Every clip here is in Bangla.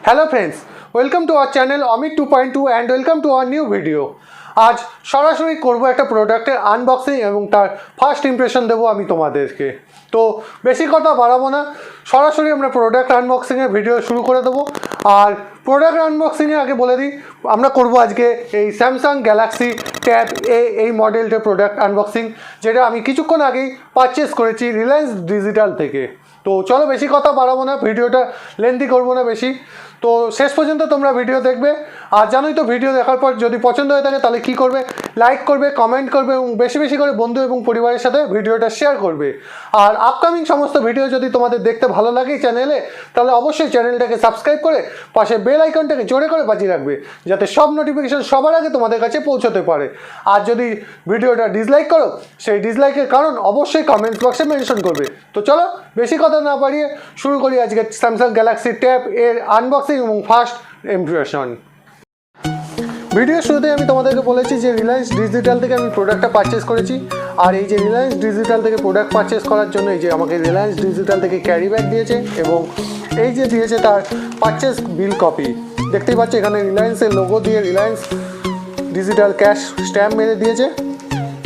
Hello friends, welcome to our channel Amit 2.2 and welcome to our new video. আজ সরাসরি করব একটা প্রোডাক্টের আনবক্সিং এবং তার ফার্স্ট ইমপ্রেশন দেবো আমি তোমাদেরকে। তো বেশি কথা বাড়াবো না, সরাসরি আমরা প্রোডাক্ট আনবক্সিংয়ের ভিডিও শুরু করে দেবো। আর প্রোডাক্ট আনবক্সিংয়ের আগে বলে দিই, আমরা করব আজকে এই স্যামসাং গ্যালাক্সি ট্যাব এ এই মডেলটার প্রোডাক্ট আনবক্সিং, যেটা আমি কিছুক্ষণ আগেই পারচেস করেছি রিলায়েন্স ডিজিটাল থেকে। তো চলো বেশি কথা বাড়াবো না, ভিডিওটা লেন্থি করবো না বেশি। তো শেষ পর্যন্ত তোমরা ভিডিও দেখবে। আর জানোই তো, ভিডিও দেখার পর যদি পছন্দ হয়ে থাকে তাহলে কী করবে, লাইক করবে, কমেন্ট করবে এবং বেশি বেশি করে বন্ধু এবং পরিবারের সাথে ভিডিওটা শেয়ার করবে। আর আপকামিং সমস্ত ভিডিও যদি তোমাদের দেখতে ভালো লাগে চ্যানেলে, তাহলে অবশ্যই চ্যানেলটাকে সাবস্ক্রাইব করে পাশে বেল আইকনটাকে জোরে করে বাজিয়ে রাখবে, যাতে সব নোটিফিকেশন সবার আগে তোমাদের কাছে পৌঁছতে পারে। আর যদি ভিডিওটা ডিসলাইক করো, সেই ডিসলাইকের কারণ অবশ্যই কমেন্টস বক্সে মেনশন করবে। তো চলো বেশি কথা না বাড়িয়ে শুরু করি আজকে স্যামসাং গ্যালাক্সি ট্যাব এর আনবক্সিং এবং ফার্স্ট ইমপ্রেশন। ভিডিও শুরুতে আমি তোমাদেরকে বলেছি যে রিলায়েন্স ডিজিটাল থেকে আমি প্রোডাক্টটা পারচেস করেছি। আর এই যে রিলায়েন্স ডিজিটাল থেকে প্রোডাক্ট পারচেস করার জন্য এই যে আমাকে রিলায়েন্স ডিজিটাল থেকে ক্যারি ব্যাগ দিয়েছে এবং এই যে দিয়েছে তার পারচেস বিল কপি। দেখতেই পাচ্ছ এখানে রিলায়েন্সের লোগো দিয়ে রিলায়েন্স ডিজিটাল ক্যাশ স্ট্যাম্প মেরে দিয়েছে।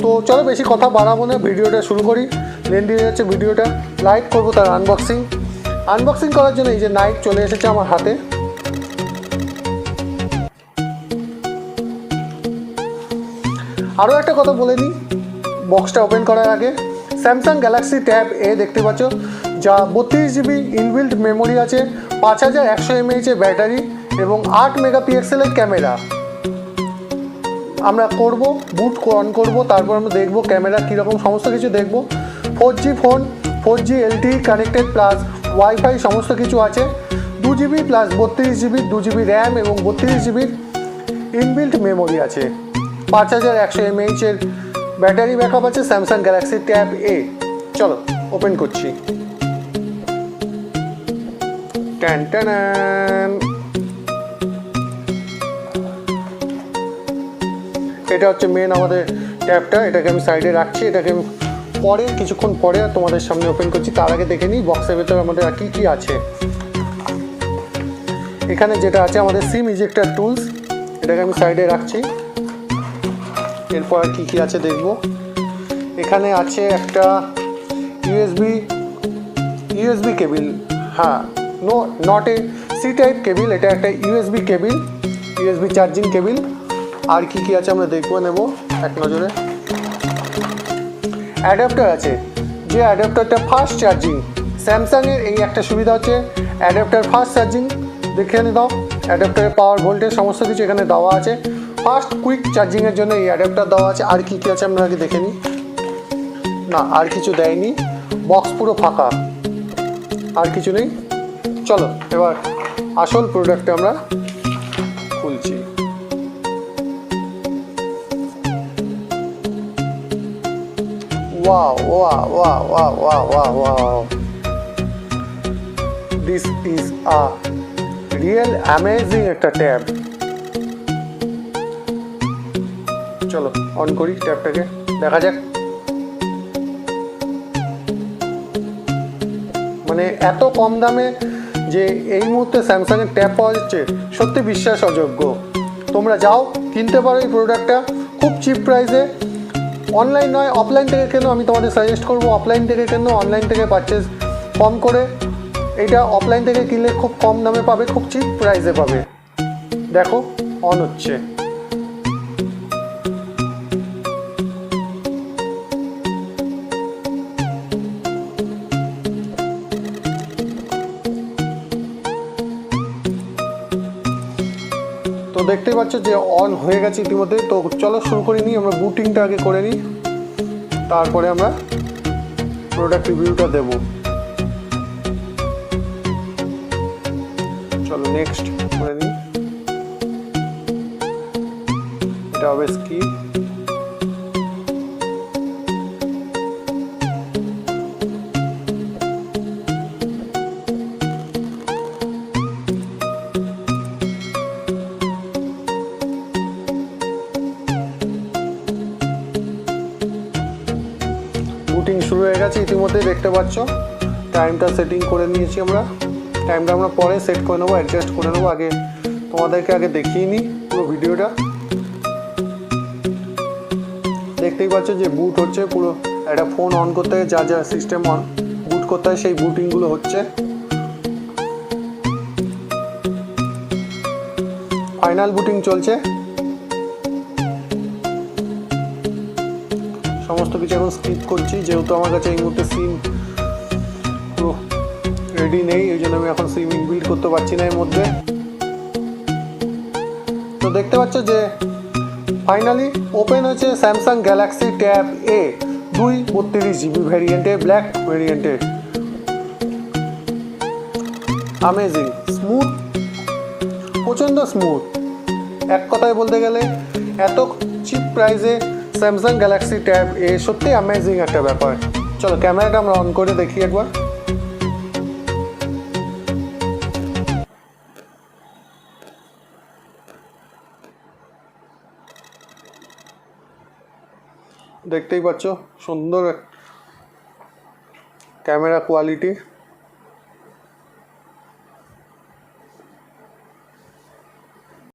তো চলো বেশি কথা বাড়াবো না, ভিডিওটা শুরু করি। লেন্থি হয়ে যাচ্ছে ভিডিওটা, লাইক করবো তার আনবক্সিং করার জন্য এই যে নাইফ চলে এসেছে আমার হাতে। আরও একটা কথা বলে নিই বক্সটা ওপেন করার আগে, স্যামসাং গ্যালাক্সি ট্যাব এ দেখতে পাচ্ছ, যা 32 জিবি ইনবিল্ট মেমোরি আছে, 5100 mAh ব্যাটারি এবং 8 মেগাপিক্সেলের ক্যামেরা। আমরা করব বুট অন করব, তারপর আমরা দেখব ক্যামেরা কীরকম, সমস্ত কিছু দেখব। 4G phone, 4G LTE connected plus wifi সমস্ত কিছু আছে। 2 GB plus 32 GB, 2 GB RAM এবং 32 জিবির ইনবিল্ট মেমোরি আছে। 5100 mAh এর ব্যাটারি ব্যাকআপ আছে স্যামসাং গ্যালাক্সি ট্যাব এ। চলো ওপেন করছি। ট্যান ট্যান, এটা হচ্ছে মেন আমাদের ট্যাবটা। এটাকে আমি সাইডে রাখছি, এটাকে আমি পরে কিছুক্ষণ পরে তোমাদের সামনে ওপেন করছি। তার আগে দেখে নিই বক্সের ভেতরে আমাদের আর কী আছে। এখানে যেটা আছে আমাদের সিম ইজেক্টার টুলস, এটাকে আমি সাইডে রাখছি। এরপর আর কী আছে দেখব। এখানে আছে একটা ইউএসবি কেবিল, হ্যাঁ not a C type cable, এটা একটা USB cable, USB charging cable. আর কী আছে আমরা দেখবো নেব এক নজরে। অ্যাডাপ্টার আছে, যে অ্যাডাপ্টারটা ফাস্ট চার্জিং। স্যামসাংয়ের এই একটা সুবিধা হচ্ছে অ্যাডাপ্টার ফাস্ট চার্জিং। দেখে দাও অ্যাডাপ্টারের পাওয়ার ভোল্টেজ সমস্ত কিছু এখানে দেওয়া আছে। ফাস্ট কুইক চার্জিংয়ের জন্য এই অ্যাডাপ্টার দেওয়া আছে। আর কী আছে আমরা আগে দেখে নিই। না আর কিছু দেয়নি, বক্স পুরো ফাঁকা, আর কিছু নেই। চলো এবার আসল প্রোডাক্টটা আমরা খুলছি। Wow, wow, wow, wow, wow, wow, wow. This is a real amazing একটা ট্যাব। চলো অন করি ট্যাবটাকে, দেখা যাক। মানে এত কম দামে যে এই মুহূর্তে স্যামসাংয়ের ট্যাব পাওয়া যাচ্ছে, সত্যি বিশ্বাস অযোগ্য। তোমরা যাও কিনতে পারো এই প্রোডাক্টটা খুব চিপ প্রাইসে। অনলাইন নয়, অফলাইন থেকে কেন, আমি তোমাদের সাজেস্ট করবো অফলাইন থেকে কেন। অনলাইন থেকে পারচেস কম করে, এইটা অফলাইন থেকে কিনলে খুব কম দামে পাবে, খুব চিপ প্রাইসে পাবে। দেখো অন হচ্ছে। তো দেখতেই পাচ্ছ যে অন হয়ে গেছে ইতিমধ্যে। তো চলো শুরু করে নিই, আমরা বুটিংটা আগে করে নিই, তারপরে আমরা প্রোডাক্ট রিভিউটা দেব। চলো নেক্সট করে নিই, এটা হবে স্কিপ। বুটিং শুরু হয়ে গেছে ইতিমধ্যে, দেখতে পাচ্ছ টাইমটা সেটিং করে নিয়েছি আমরা টাইমটা আমরা পরে সেট করে নেবো, অ্যাডজাস্ট করে নেবো। আগে তোমাদেরকে আগে দেখিয়ে নিই পুরো ভিডিওটা। দেখতেই পাচ্ছ যে বুট হচ্ছে পুরো। একটা ফোন অন করতে হয়, যা যা সিস্টেম অন বুট করতে হয় সেই বুটিংগুলো হচ্ছে। ফাইনাল বুটিং চলছে, সমস্ত কিছু এখন স্কিপ করছি যেহেতু আমার কাছে এই মুহূর্তে সিম পুরো রেডি নেই, এই জন্য আমি এখন সিম ইনবিল্ড করতে পারছি না এর মধ্যে। তো দেখতে পাচ্ছ যে ফাইনালি ওপেন হয়েছে স্যামসাং গ্যালাক্সি ট্যাব এ 232GB ভ্যারিয়েন্টে, ব্ল্যাক ভ্যারিয়েন্টে। আমেজিং স্মুথ, প্রচণ্ড স্মুথ। এক কথায় বলতে গেলে এত চিপ প্রাইসে স্যামসাং গ্যালাক্সি ট্যাব এ সত্যি অ্যামেজিং একটা ব্যাপার। চলো ক্যামেরাটা আমরা অন করে দেখি একবার। দেখতেই পাচ্ছ সুন্দর ক্যামেরা কোয়ালিটি।